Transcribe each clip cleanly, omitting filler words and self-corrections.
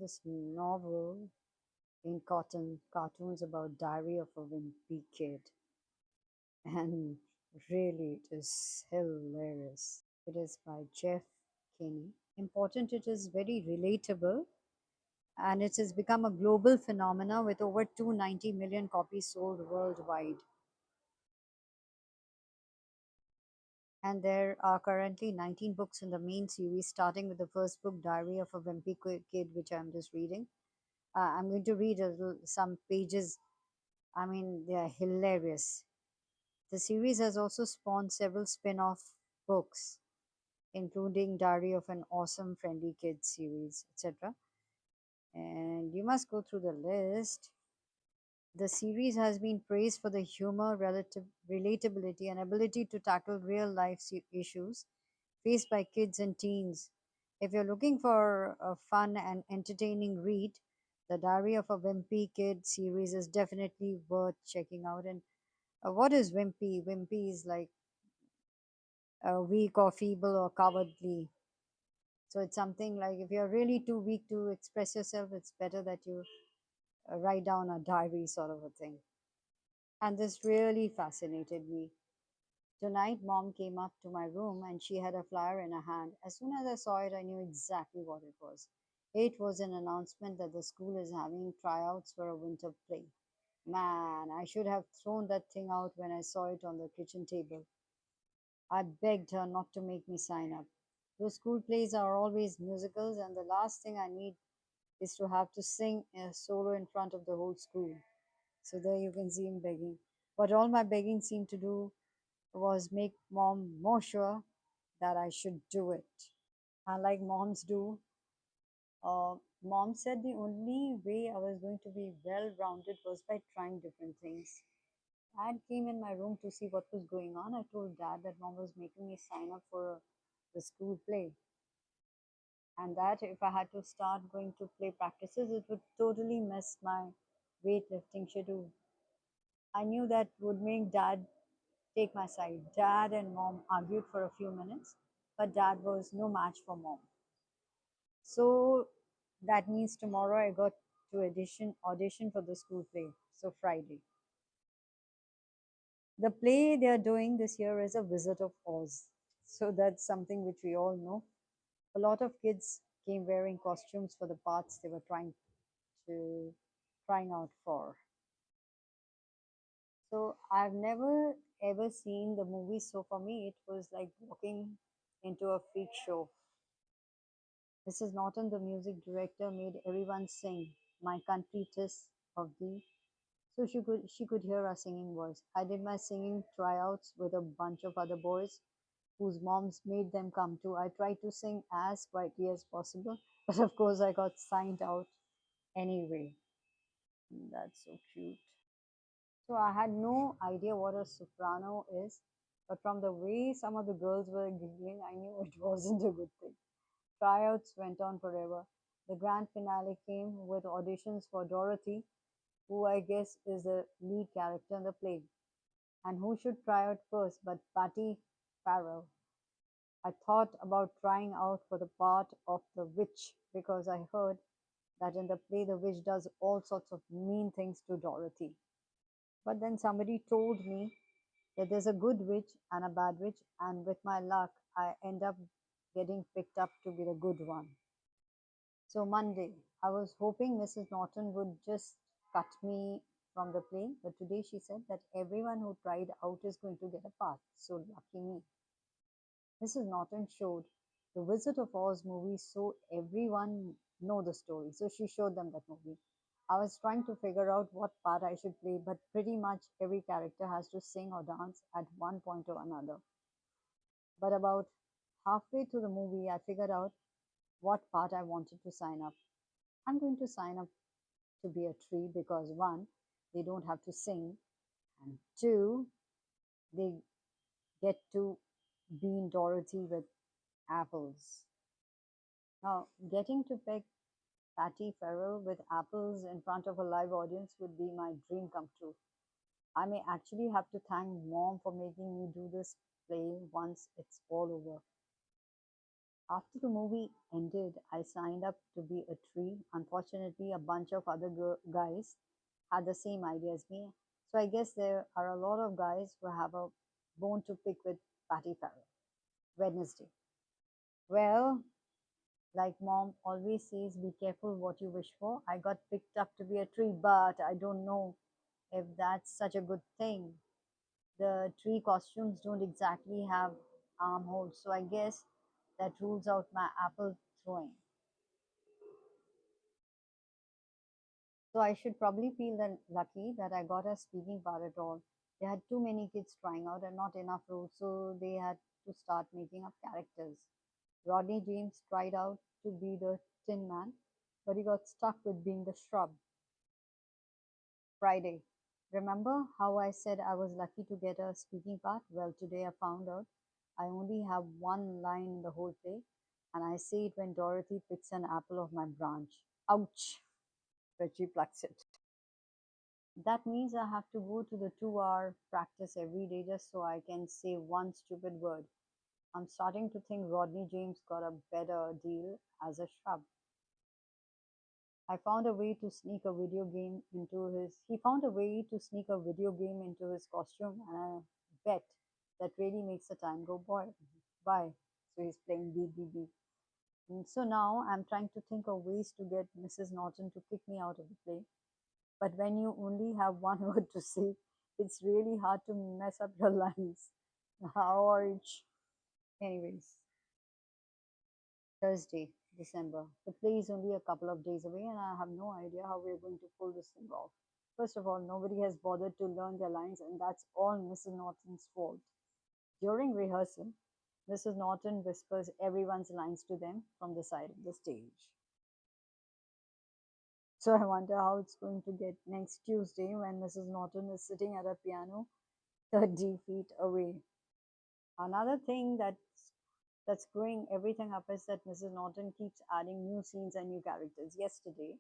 this novel in cartoons about Diary of a Wimpy Kid, and really it is hilarious. It is by Jeff Kinney. Important, it is very relatable, and it has become a global phenomena with over 290 million copies sold worldwide. And there are currently 19 books in the main series, starting with the first book, Diary of a Wimpy Kid, which I'm just reading. I'm going to read some pages. I mean, they are hilarious. The series has also spawned several spin off books, including Diary of an Awesome Friendly Kid series, etc. And you must go through the list. The series has been praised for the humor, relatability, and ability to tackle real life issues faced by kids and teens. If you're looking for a fun and entertaining read, the Diary of a Wimpy Kid series is definitely worth checking out. And what is Wimpy? Wimpy is like weak or feeble or cowardly. So it's something like if you're really too weak to express yourself, it's better that you write down a diary sort of a thing. And this really fascinated me. Tonight, mom came up to my room and she had a flyer in her hand. As soon as I saw it, I knew exactly what it was. It was an announcement that the school is having tryouts for a winter play. Man, I should have thrown that thing out when I saw it on the kitchen table. I begged her not to make me sign up. Those school plays are always musicals, and the last thing I need is to have to sing a solo in front of the whole school. So there you can see him begging. But all my begging seemed to do was make mom more sure that I should do it. And like moms do, mom said the only way I was going to be well rounded was by trying different things. Dad came in my room to see what was going on. I told dad that mom was making me sign up for the school play, and that if I had to start going to play practices, it would totally mess my weightlifting schedule. I knew that would make dad take my side. Dad and mom argued for a few minutes, but dad was no match for mom. So that means tomorrow I got to audition for the school play. So Friday. The play they are doing this year is a Wizard of Oz. So that's something which we all know. A lot of kids came wearing costumes for the parts they were to trying out for. So I've never ever seen the movie, so for me it was like walking into a freak show. Mrs. Norton, the music director, made everyone sing "My Country 'Tis of Thee," so she could hear our singing voice. I did my singing tryouts with a bunch of other boys whose moms made them come too. I tried to sing as quietly as possible, but of course I got signed out anyway. That's so cute. So I had no idea what a soprano is, but from the way some of the girls were giggling, I knew it wasn't a good thing. Tryouts went on forever. The grand finale came with auditions for Dorothy, who I guess is the lead character in the play. And who should try out first but Patty Farrell? I thought about trying out for the part of the witch because I heard that in the play the witch does all sorts of mean things to Dorothy. But then somebody told me that there's a good witch and a bad witch, and with my luck, I end up getting picked up to be the good one. So Monday, I was hoping Mrs. Norton would just cut me from the play, but today she said that everyone who tried out is going to get a part. So lucky me. Mrs. Norton showed the Wizard of Oz movie so everyone know the story. So she showed them that movie. I was trying to figure out what part I should play, but pretty much every character has to sing or dance at one point or another. But about halfway through the movie, I figured out what part I wanted to sign up. I'm going to sign up to be a tree because one, they don't have to sing, and two, they get to bean Dorothy with apples. Now, getting to pick Patty Farrell with apples in front of a live audience would be my dream come true. I may actually have to thank mom for making me do this play once it's all over. After the movie ended, I signed up to be a tree. Unfortunately, a bunch of other guys had the same idea as me. So I guess there are a lot of guys who have a bone to pick with Patty Farrell. Wednesday. Well, like mom always says, be careful what you wish for. I got picked up to be a tree, but I don't know if that's such a good thing. The tree costumes don't exactly have armholes, so I guess that rules out my apple throwing. So I should probably feel that lucky that I got a speaking part at all. They had too many kids trying out and not enough roles, so they had to start making up characters. Rodney James tried out to be the Tin Man, but he got stuck with being the shrub. Friday. Remember how I said I was lucky to get a speaking part? Well, today I found out I only have one line in the whole play, and I say it when Dorothy picks an apple off my branch. Ouch! But she plucks it. That means I have to go to the 2 hour practice every day just so I can say one stupid word. I'm starting to think Rodney James got a better deal as a shrub. I found a way to sneak a video game into his he found a way to sneak a video game into his costume, and I bet that really makes the time go by. So he's playing beep beep beep. And so now I'm trying to think of ways to get Mrs. Norton to kick me out of the play. But when you only have one word to say, it's really hard to mess up your lines. Ouch. Anyways, Thursday, December. The play is only a couple of days away, and I have no idea how we're going to pull this thing off. First of all, nobody has bothered to learn their lines, and that's all Mrs. Norton's fault. During rehearsal, Mrs. Norton whispers everyone's lines to them from the side of the stage. So I wonder how it's going to get next Tuesday when Mrs. Norton is sitting at a piano 30 feet away. Another thing that's screwing everything up is that Mrs. Norton keeps adding new scenes and new characters. Yesterday,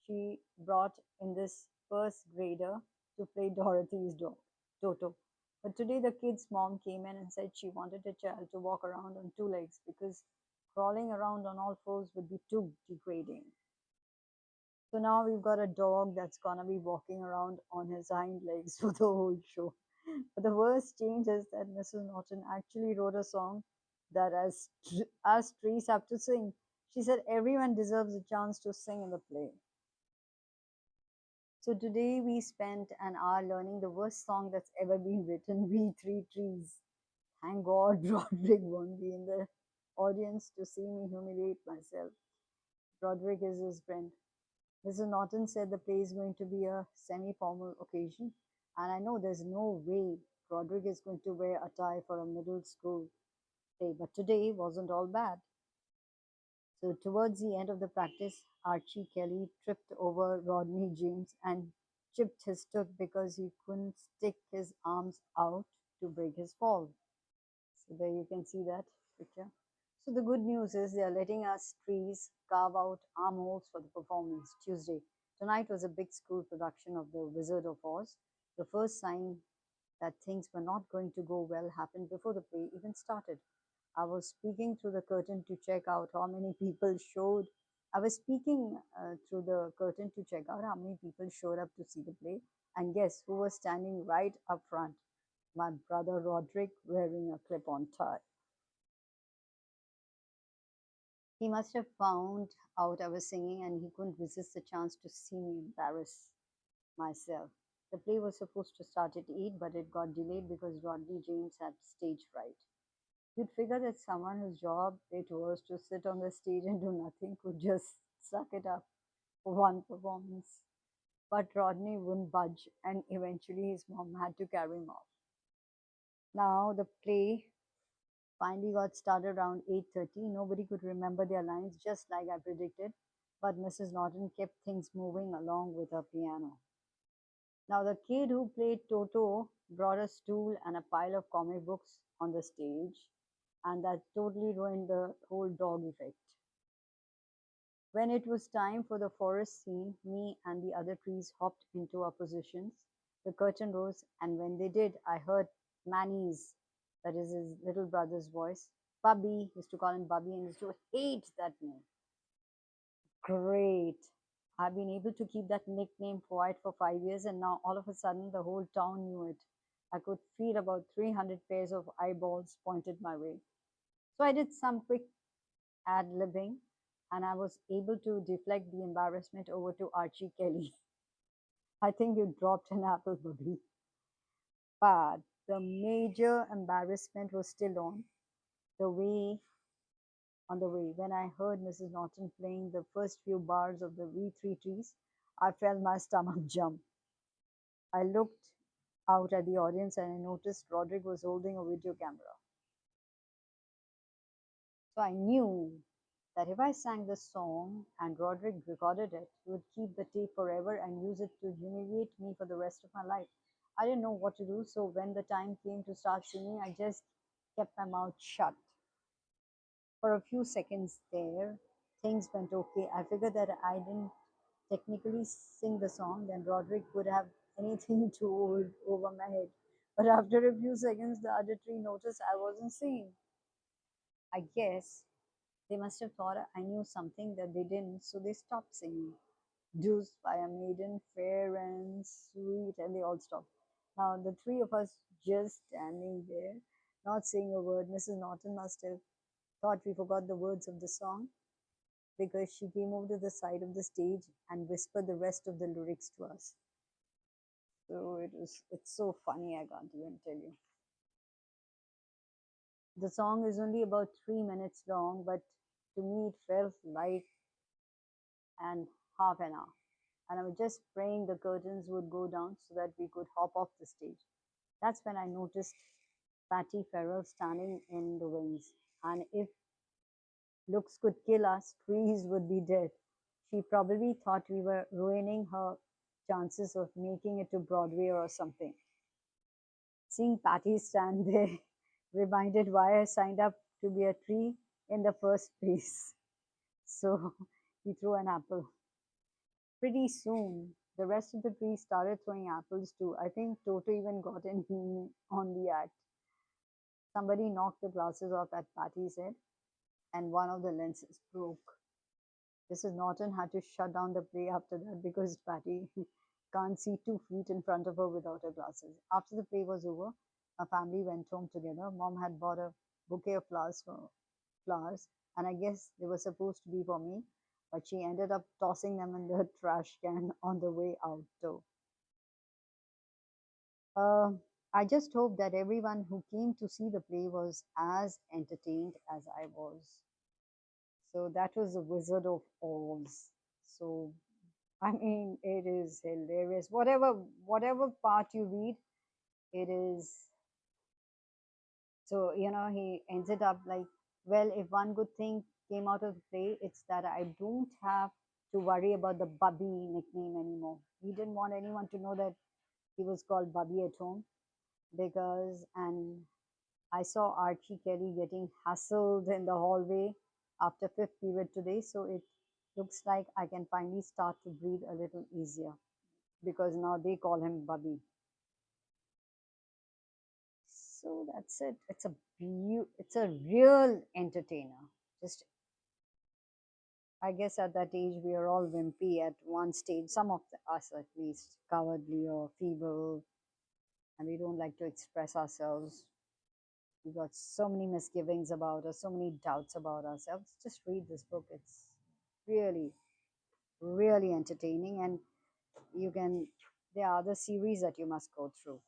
she brought in this first grader to play Dorothy's dog, Toto. But today, the kid's mom came in and said she wanted a child to walk around on 2 legs because crawling around on all fours would be too degrading. So now we've got a dog that's gonna be walking around on his hind legs for the whole show. But the worst change is that Mrs. Norton actually wrote a song that as trees have to sing. She said everyone deserves a chance to sing in the play. So today we spent an hour learning the worst song that's ever been written, We Three Trees. Thank God Roderick won't be in the audience to see me humiliate myself. Roderick is his friend. Mrs. Norton said the play is going to be a semi formal occasion, and I know there's no way Roderick is going to wear a tie for a middle school play, but today wasn't all bad. So, towards the end of the practice, Archie Kelly tripped over Rodney James and chipped his tooth because he couldn't stick his arms out to break his fall. So, there you can see that picture. So the good news is they are letting us trees carve out armholes for the performance Tuesday. Tonight was a big school production of The Wizard of Oz. The first sign that things were not going to go well happened before the play even started. I was speaking through the curtain to check out how many people showed. I was speaking through the curtain to check out how many people showed up to see the play. And guess who was standing right up front? My brother Roderick wearing a clip on tie. He must have found out I was singing and he couldn't resist the chance to see me embarrass myself. The play was supposed to start at 8, but it got delayed because Rodney James had stage fright. You'd figure that someone whose job it was to sit on the stage and do nothing could just suck it up for one performance. But Rodney wouldn't budge, and eventually his mom had to carry him off. Now, the play finally got started around 8:30. Nobody could remember their lines, just like I predicted, but Mrs. Norton kept things moving along with her piano. Now, the kid who played Toto brought a stool and a pile of comic books on the stage, and that totally ruined the whole dog effect. When it was time for the forest scene, me and the other trees hopped into our positions. The curtain rose, and when they did, I heard Manny's, that is his little brother's voice. Bubby, used to call him Bubby and used to hate that name. Great. I've been able to keep that nickname quiet for 5 years, and now all of a sudden the whole town knew it. I could feel about 300 pairs of eyeballs pointed my way. So I did some quick ad libbing, and I was able to deflect the embarrassment over to Archie Kelly. I think you dropped an apple, Bubby. But the major embarrassment was still the way on the way. When I heard Mrs. Norton playing the first few bars of the We Three Trees, I felt my stomach jump. I looked out at the audience and I noticed Roderick was holding a video camera. So I knew that if I sang the song and Roderick recorded it, he would keep the tape forever and use it to humiliate me for the rest of my life. I didn't know what to do, so when the time came to start singing, I just kept my mouth shut. For a few seconds there, things went okay. I figured that I didn't technically sing the song, then Roderick would have anything to hold over my head. But after a few seconds, the other three noticed I wasn't singing. I guess they must have thought I knew something that they didn't, so they stopped singing. Deuced by a maiden, fair and sweet, and they all stopped. Now, the three of us just standing there, not saying a word. Mrs. Norton must have thought we forgot the words of the song because she came over to the side of the stage and whispered the rest of the lyrics to us. So it's so funny, I can't even tell you. The song is only about 3 minutes long, but to me it felt like and half an hour. And I was just praying the curtains would go down so that we could hop off the stage. That's when I noticed Patty Farrell standing in the wings. And if looks could kill us, trees would be dead. She probably thought we were ruining her chances of making it to Broadway or something. Seeing Patty stand there reminded why I signed up to be a tree in the first place. So he threw an apple. Pretty soon, the rest of the trees started throwing apples too. I think Toto even got in on the act. Somebody knocked the glasses off at Patty's head, and one of the lenses broke. Mrs. Norton had to shut down the play after that because Patty can't see 2 feet in front of her without her glasses. After the play was over, our family went home together. Mom had bought a bouquet of flowers, and I guess they were supposed to be for me, but she ended up tossing them in the trash can on the way out, though. Uh, I just hope that everyone who came to see the play was as entertained as I was. So that was the Wizard of Oz. So I mean, it is hilarious. Whatever part you read, it is. So he ended up like, well, if one good thing came out of the play, it's that I don't have to worry about the Bubby nickname anymore. He didn't want anyone to know that he was called Bubby at home and I saw Archie Kelly getting hassled in the hallway after fifth period today, so it looks like I can finally start to breathe a little easier because now they call him Bubby. So that's it. It's a real entertainer. Just I guess at that age we are all wimpy at one stage. Some of us at least cowardly or feeble, and we don't like to express ourselves. We got so many misgivings about us, so many doubts about ourselves. Just read this book. It's really, really entertaining, and you can. There are other series that you must go through.